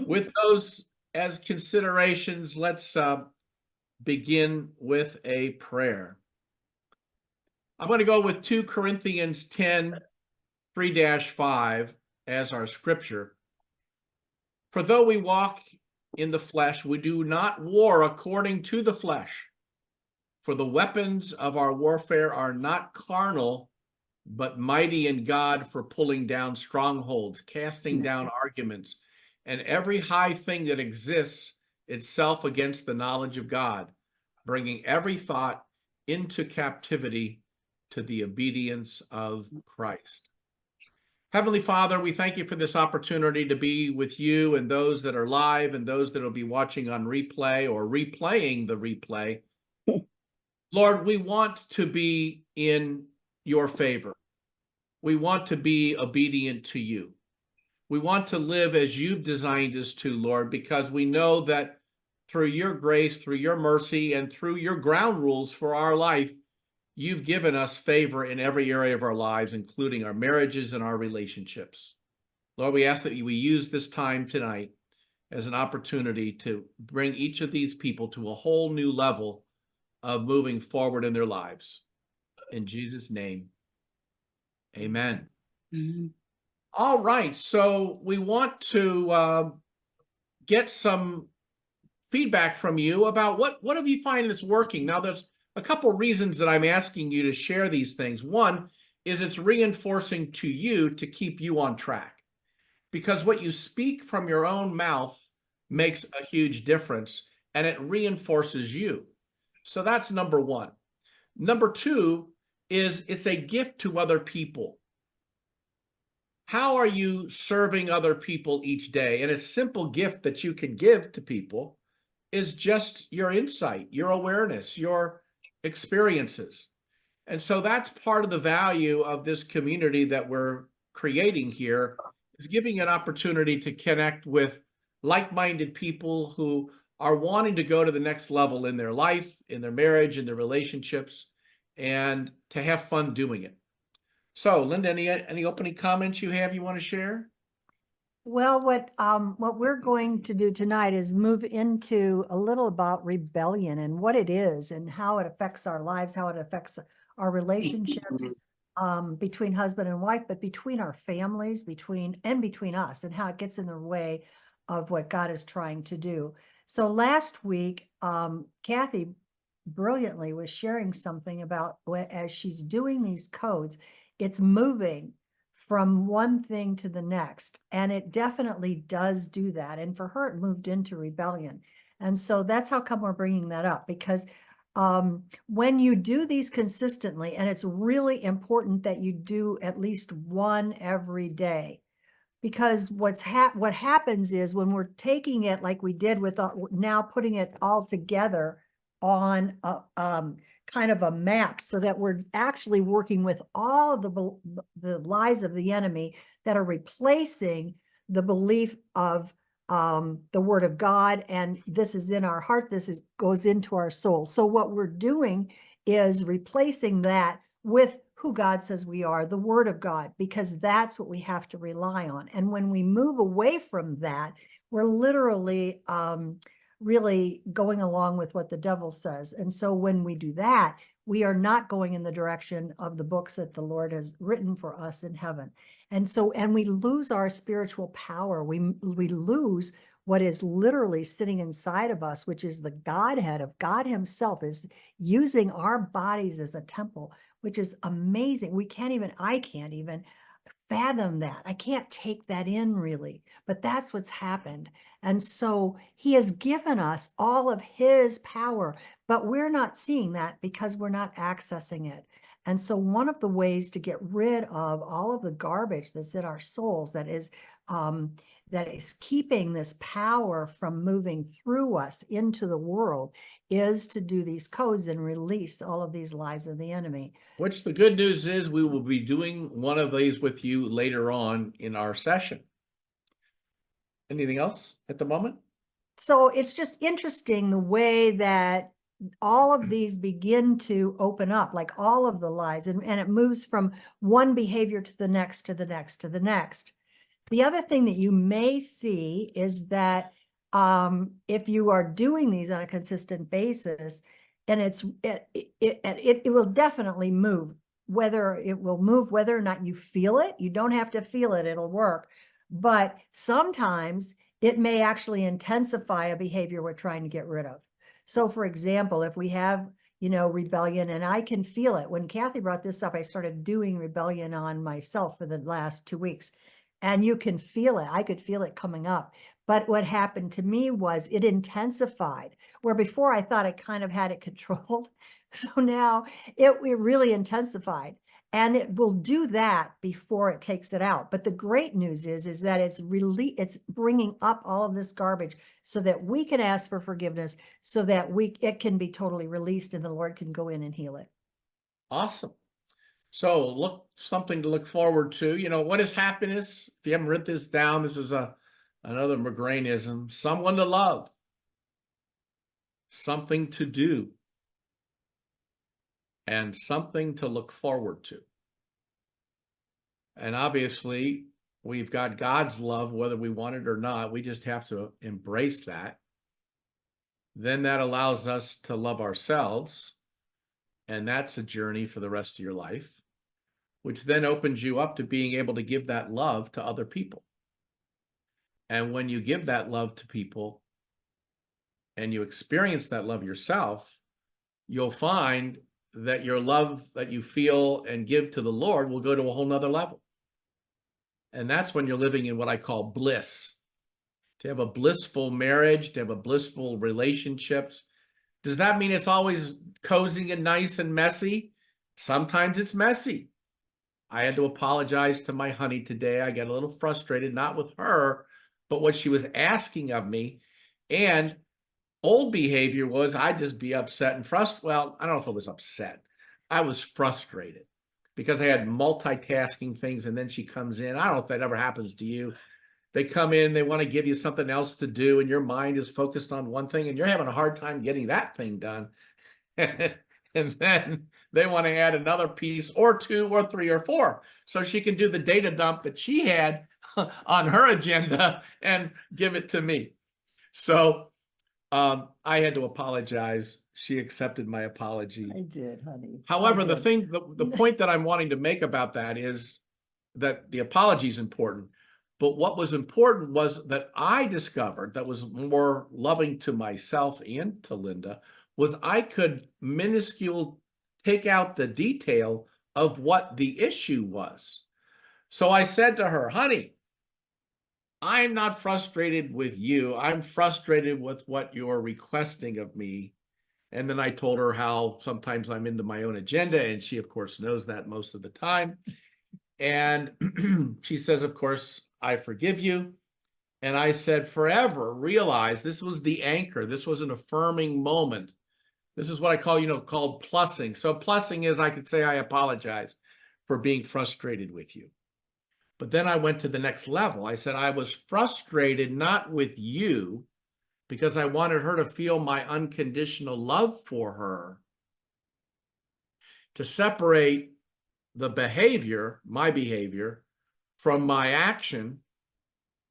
With those as considerations, let's begin with a prayer. I'm going to go with 2 Corinthians 10, 3-5 as our scripture. For though we walk in the flesh, we do not war according to the flesh. For the weapons of our warfare are not carnal, but mighty in God for pulling down strongholds, casting down arguments, and every high thing that exists itself against the knowledge of God, bringing every thought into captivity to the obedience of Christ. Heavenly Father, we thank you for this opportunity to be with you and those that are live and those that will be watching on replay or replaying the replay. Lord, we want to be in your favor. We want to be obedient to you. We want to live as you've designed us to, Lord, because we know that through your grace, through your mercy, and through your ground rules for our life, you've given us favor in every area of our lives, including our marriages and our relationships. Lord, we ask that we use this time tonight as an opportunity to bring each of these people to a whole new level of moving forward in their lives. In Jesus' name, amen. Mhm. All right, so we want to get some feedback from you about what have you find that's working. Now, there's a couple reasons that I'm asking you to share these things. One is it's reinforcing to you to keep you on track, because what you speak from your own mouth makes a huge difference, and it reinforces you. So that's number one. Number two is it's a gift to other people. How are you serving other people each day? And a simple gift that you can give to people is just your insight, your awareness, your experiences. And so that's part of the value of this community that we're creating here, is giving an opportunity to connect with like-minded people who are wanting to go to the next level in their life, in their marriage, in their relationships, and to have fun doing it. So, Linda, any opening comments you have you want to share? Well, what we're going to do tonight is move into a little about rebellion and what it is and how it affects our lives, how it affects our relationships between husband and wife, but between our families, between us, and how it gets in the way of what God is trying to do. So last week, Kathy brilliantly was sharing something about as she's doing these codes, it's moving from one thing to the next. And it definitely does do that. And for her, it moved into rebellion. And so that's how come we're bringing that up, because when you do these consistently, and it's really important that you do at least one every day, because what happens is when we're taking it like we did with now putting it all together on kind of a map, so that we're actually working with all of the lies of the enemy that are replacing the belief of the word of God, and this is in our heart, goes into our soul. So what we're doing is replacing that with who God says we are, the word of God, because that's what we have to rely on. And when we move away from that, we're literally really going along with what the devil says. And so when we do that, we are not going in the direction of the books that the Lord has written for us in heaven. And so, and we lose our spiritual power. We lose what is literally sitting inside of us, which is the Godhead of God himself is using our bodies as a temple, which is amazing. I can't even fathom that. I can't take that in really, but that's what's happened. And so he has given us all of his power, but we're not seeing that because we're not accessing it. And so one of the ways to get rid of all of the garbage that's in our souls that is keeping this power from moving through us into the world is to do these codes and release all of these lies of the enemy. Which the good news is we will be doing one of these with you later on in our session. Anything else at the moment? So it's just interesting the way that all of these begin to open up, like all of the lies, and it moves from one behavior to the next, to the next, to the next. The other thing that you may see is that if you are doing these on a consistent basis, and it will definitely move, whether or not you feel it. You don't have to feel it, it'll work. But sometimes it may actually intensify a behavior we're trying to get rid of. So for example, if we have, rebellion, and I can feel it. When Kathy brought this up, I started doing rebellion on myself for the last 2 weeks. And you can feel it. I could feel it coming up. But what happened to me was it intensified, where before I thought I kind of had it controlled. So now it really intensified. And it will do that before it takes it out. But the great news is that it's bringing up all of this garbage so that we can ask for forgiveness, so that it can be totally released and the Lord can go in and heal it. Awesome. So something to look forward to. What is happiness? If you haven't written this down, this is another McGraneism. Someone to love, something to do, and something to look forward to. And obviously, we've got God's love, whether we want it or not. We just have to embrace that. Then that allows us to love ourselves. And that's a journey for the rest of your life, which then opens you up to being able to give that love to other people. And when you give that love to people and you experience that love yourself, you'll find that your love that you feel and give to the Lord will go to a whole nother level. And that's when you're living in what I call bliss. To have a blissful marriage, to have a blissful relationships. Does that mean it's always cozy and nice and messy? Sometimes it's messy. I had to apologize to my honey today. I got a little frustrated, not with her, but what she was asking of me. And old behavior was I'd just be upset and frustrated. Well, I don't know if I was upset. I was frustrated because I had multitasking things. And then she comes in. I don't know if that ever happens to you. They come in, they want to give you something else to do, and your mind is focused on one thing, and you're having a hard time getting that thing done. And then they want to add another piece or 2 or 3 or 4 so she can do the data dump that she had on her agenda and give it to me. So I had to apologize. She accepted my apology. I did, honey. However, the point that I'm wanting to make about that is that the apology is important. But what was important was that I discovered that was more loving to myself and to Linda was I could minuscule take out the detail of what the issue was. So I said to her, honey, I'm not frustrated with you. I'm frustrated with what you're requesting of me. And then I told her how sometimes I'm into my own agenda. And she, of course, knows that most of the time. And she says, of course, I forgive you. And I said, forever, realize this was the anchor. This was an affirming moment. This is what I call, called plussing. So plussing is I could say, I apologize for being frustrated with you. But then I went to the next level. I said, I was frustrated not with you because I wanted her to feel my unconditional love for her. To separate the behavior, my behavior, from my action,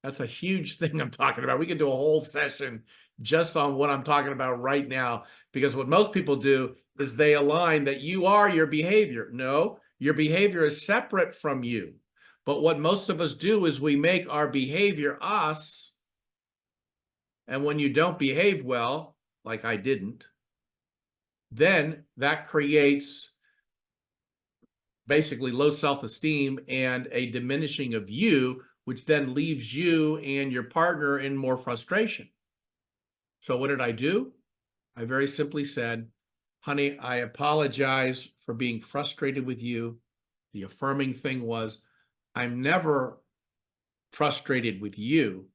that's a huge thing I'm talking about. We could do a whole session just on what I'm talking about right now, because what most people do is they align that you are your behavior. No, your behavior is separate from you. But what most of us do is we make our behavior us. And when you don't behave well, like I didn't, then that creates basically low self-esteem and a diminishing of you, which then leaves you and your partner in more frustration. So what did I do? I very simply said, honey, I apologize for being frustrated with you. The affirming thing was, I'm never frustrated with you.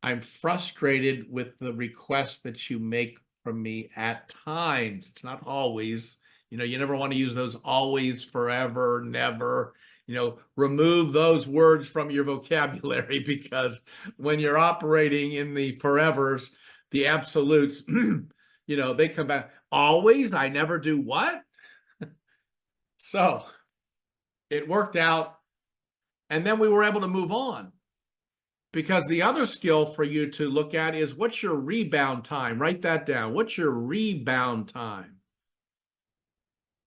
I'm frustrated with the request that you make from me at times. It's not always. You never want to use those always, forever, never. Remove those words from your vocabulary, because when you're operating in the forevers, the absolutes, they come back. Always, I never do what? So it worked out. And then we were able to move on. Because the other skill for you to look at is what's your rebound time? Write that down. What's your rebound time?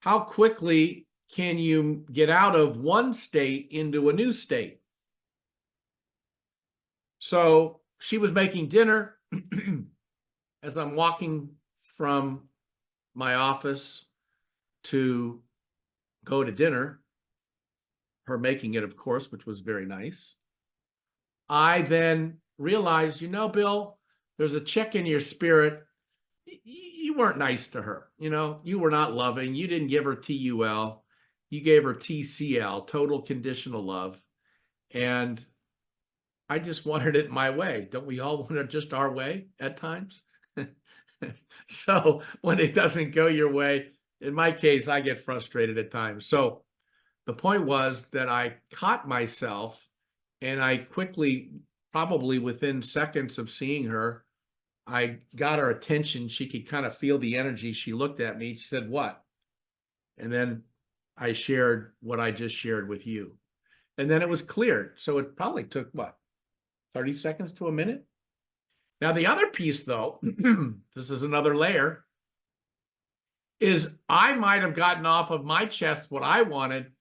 How quickly can you get out of one state into a new state? So she was making dinner as I'm walking from my office to go to dinner, her making it, of course, which was very nice. I then realized, Bill, there's a check in your spirit. You weren't nice to her. You were not loving. You didn't give her TUL. You gave her TCL, total conditional love. And I just wanted it my way. Don't we all want it just our way at times? So when it doesn't go your way, in my case, I get frustrated at times. So the point was that I caught myself and I quickly, probably within seconds of seeing her, I got her attention. She could kind of feel the energy. She looked at me. She said, "What?" And then I shared what I just shared with you. And then it was cleared. So it probably took, 30 seconds to a minute? Now, the other piece, though, this is another layer, is I might have gotten off of my chest what I wanted,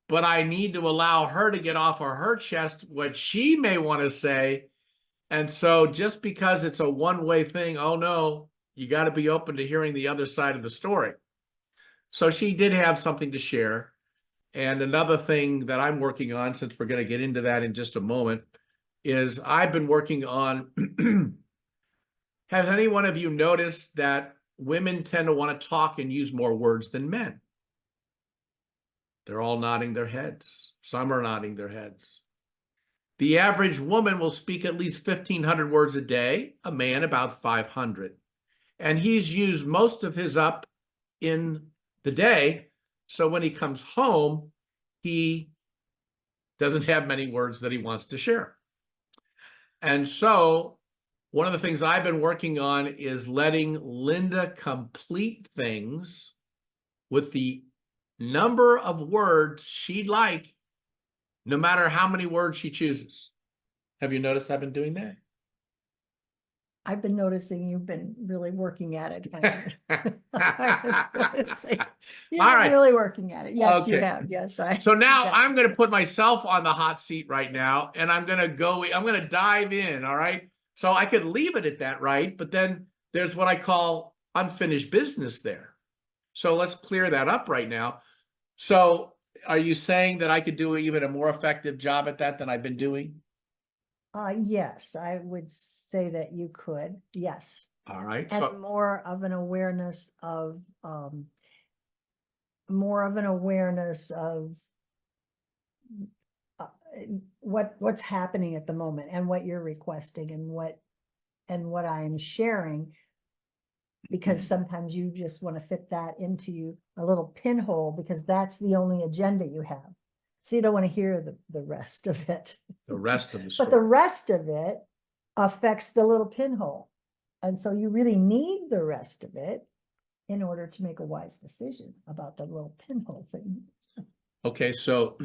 but I need to allow her to get off of her chest what she may want to say. And so just because it's a one-way thing, oh no, you got to be open to hearing the other side of the story. So she did have something to share. And another thing that I'm working on, since we're going to get into that in just a moment, is I've been working on, has any one of you noticed that women tend to want to talk and use more words than men? They're all nodding their heads. Some are nodding their heads. The average woman will speak at least 1,500 words a day, a man about 500. And he's used most of his up in the day. So when he comes home, he doesn't have many words that he wants to share. And so one of the things I've been working on is letting Linda complete things with the number of words she'd like, no matter how many words she chooses. Have you noticed I've been doing that? I've been noticing you've been really working at it. I was gonna say, you've All been right. really working at it. Yes, you Okay. have. Yes, So now yeah. I'm going to put myself on the hot seat right now, and I'm going to dive in. All right. So I could leave it at that, right? But then there's what I call unfinished business there. So let's clear that up right now. So are you saying that I could do even a more effective job at that than I've been doing? Yes, I would say that you could. Yes. All right. And So, more of an awareness of uh, what's happening at the moment and what you're requesting and what I'm sharing, because sometimes you just want to fit that into a little pinhole because that's the only agenda you have. So you don't want to hear the rest of it. the rest of the But story. the rest of it affects the little pinhole. And so you really need the rest of it in order to make a wise decision about the little pinhole thing. Okay, so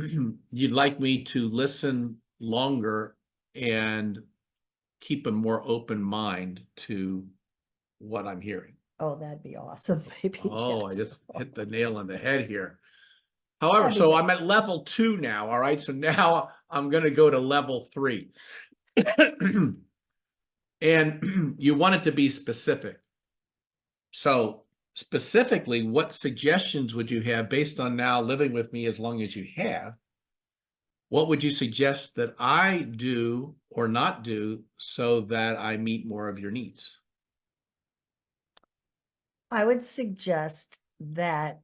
you'd like me to listen longer and keep a more open mind to what I'm hearing. Oh, that'd be awesome, maybe. Oh, I Yes. just hit the nail on the head here. However, That'd be so good. I'm at level 2 now, all right? So now I'm going to go to level 3. And you want it to be specific. So specifically, what suggestions would you have based on now living with me as long as you have? What would you suggest that I do or not do so that I meet more of your needs? I would suggest that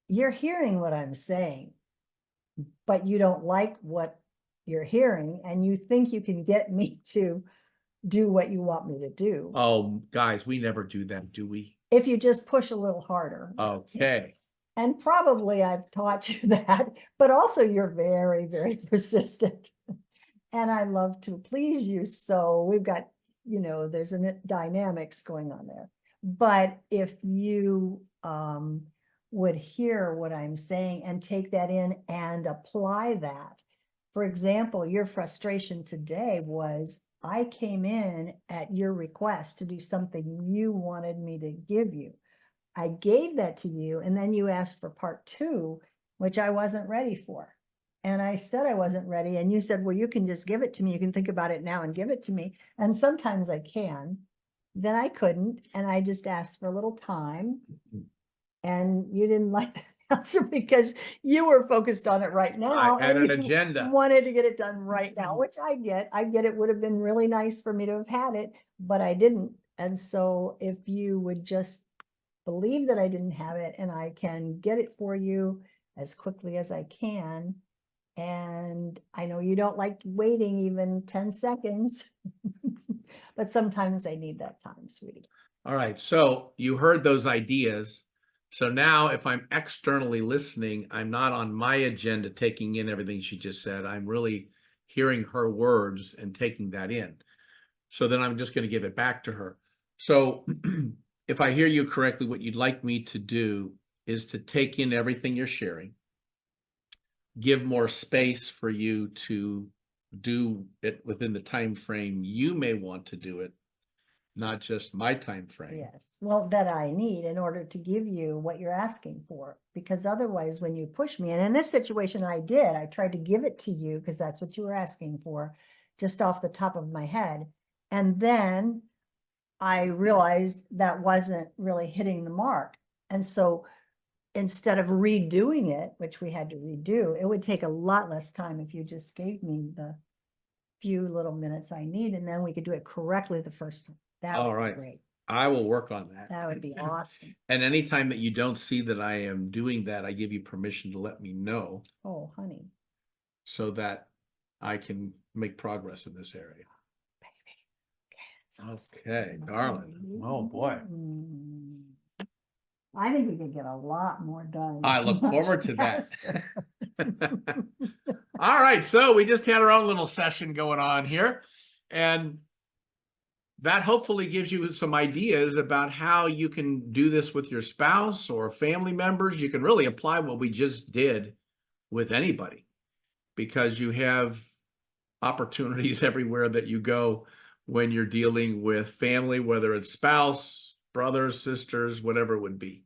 you're hearing what I'm saying, but you don't like what you're hearing, and you think you can get me to do what you want me to do. Oh, guys, we never do that, do we? If you just push a little harder. Okay. And probably I've taught you that, but also you're very, very persistent. And I love to please you. So we've got, there's a dynamics going on there. But if you would hear what I'm saying and take that in and apply that, for example, your frustration today was I came in at your request to do something you wanted me to give you. I gave that to you, and then you asked for part two, which I wasn't ready for. And I said I wasn't ready, and you said, well, you can just give it to me. You can think about it now and give it to me. And sometimes I can. Then I couldn't, and I just asked for a little time. And you didn't like the answer because you were focused on it right now. I had and an you agenda. Wanted to get it done right now, which I get. I get it would have been really nice for me to have had it, but I didn't. And so if you would just believe that I didn't have it and I can get it for you as quickly as I can. And I know you don't like waiting even 10 seconds, but sometimes I need that time, sweetie. All right. So you heard those ideas. So now if I'm externally listening, I'm not on my agenda taking in everything she just said. I'm really hearing her words and taking that in. So then I'm just going to give it back to her. So if I hear you correctly, what you'd like me to do is to take in everything you're sharing, give more space for you to do it within the time frame you may want to do it, not just my time frame. Yes, well, that I need in order to give you what you're asking for, because otherwise when you push me, and in this situation I tried to give it to you because that's what you were asking for, just off the top of my head. And then I realized that wasn't really hitting the mark. And so instead of redoing it, which we had to redo, it would take a lot less time if you just gave me the few little minutes I need, and then we could do it correctly the first time. That All would be right. great. I will work on that. That would be awesome. And anytime that you don't see that I am doing that, I give you permission to let me know Oh, honey. so that I can make progress in this area. Okay, darling. Oh, boy. I think we could get a lot more done. I look much forward to that. faster. All right, so we just had our own little session going on here, and that hopefully gives you some ideas about how you can do this with your spouse or family members. You can really apply what we just did with anybody, because you have opportunities everywhere that you go when you're dealing with family, whether it's spouse, brothers, sisters, whatever it would be.